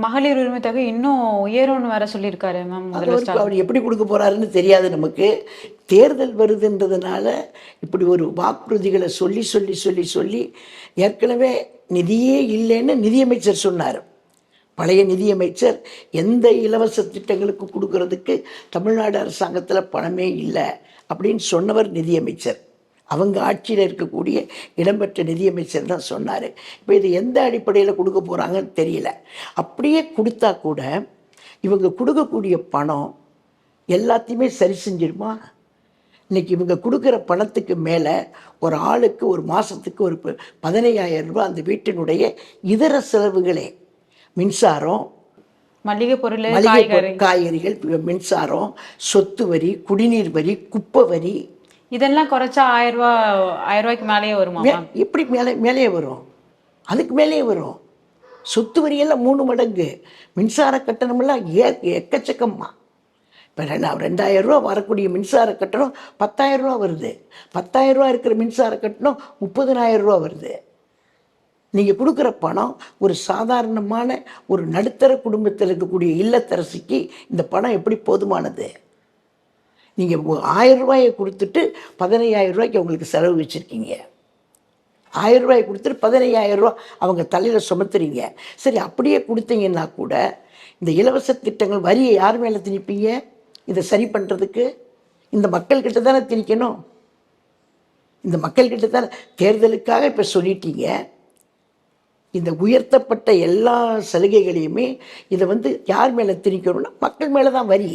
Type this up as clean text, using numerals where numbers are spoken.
மகளிர் உரிமை தொகை இன்னும் உயரும்னு வேற சொல்லியிருக்காரு மேம் அது முதல்வர் ஸ்டாலின். அவர் எப்படி கொடுக்க போறாருன்னு தெரியாது நமக்கு. தேர்தல் வருதுன்றதுனால இப்படி ஒரு வாக்குறுதிகளை சொல்லி சொல்லி சொல்லி சொல்லி ஏற்கனவே நிதியே இல்லைன்னு நிதியமைச்சர் சொன்னார். பழைய நிதியமைச்சர் எந்த இலவச திட்டங்களுக்கு கொடுக்கறதுக்கு தமிழ்நாடு அரசாங்கத்தில் பணமே இல்லை அப்படின்னு சொன்னவர் நிதியமைச்சர். அவங்க ஆட்சியில் இருக்கக்கூடிய இடம்பெற்ற நிதியமைச்சர் தான் சொன்னார். இப்போ இது எந்த அடிப்படையில் கொடுக்க போகிறாங்கன்னு தெரியல. அப்படியே கொடுத்தா கூட இவங்க கொடுக்கக்கூடிய பணம் எல்லாத்தையுமே சரி செஞ்சிருமா? இன்றைக்கி இவங்க கொடுக்குற பணத்துக்கு மேலே ஒரு ஆளுக்கு ஒரு மாதத்துக்கு ஒரு 15,000 ரூபாய் அந்த வீட்டினுடைய இதர செலவுகளே, மின்சாரம், மளிகை பொருள், காய்கறிகள், மின்சாரம், சொத்து வரி, குடிநீர் வரி, குப்பை வரி, இதெல்லாம் குறைச்சா 1000 ரூபாய்க்கு மேலேயே வருமா? எப்படி மேலேயே வரும்? அதுக்கு மேலேயே வரும். சொத்து வரியெல்லாம் 3 மடங்கு, மின்சார கட்டணமெல்லாம் எக்கச்சக்கம்மா. இப்போ 2,000 ரூபா வரக்கூடிய மின்சார கட்டணம் 10,000 ரூபா வருது. 10,000 ரூபா இருக்கிற மின்சார கட்டணம் 30,000 ரூபா வருது. நீங்கள் கொடுக்குற பணம் ஒரு சாதாரணமான ஒரு நடுத்தர குடும்பத்தில் இருக்கக்கூடிய இல்லத்தரசிக்கு இந்த பணம் எப்படி போதுமானது? நீங்கள் 1000 ரூபாயை கொடுத்துட்டு 15,000 ரூபாய்க்கு அவங்களுக்கு செலவு வச்சுருக்கீங்க. 1000 ரூபாயை கொடுத்துட்டு 15,000 ரூபா அவங்க தலையில் சுமத்துறீங்க. சரி, அப்படியே கொடுத்தீங்கன்னா கூட இந்த இலவச திட்டங்கள் வரியை யார் மேலே திணிப்பீங்க? இதை சரி பண்ணுறதுக்கு இந்த மக்கள்கிட்ட தானே திணிக்கணும். இந்த மக்கள்கிட்ட தானே. தேர்தலுக்காக இப்போ சொல்லிட்டீங்க. இந்த உயர்த்தப்பட்ட எல்லா சலுகைகளையுமே இதை யார் மேலே திணிக்கணும்னா மக்கள் மேலே தான் வரி.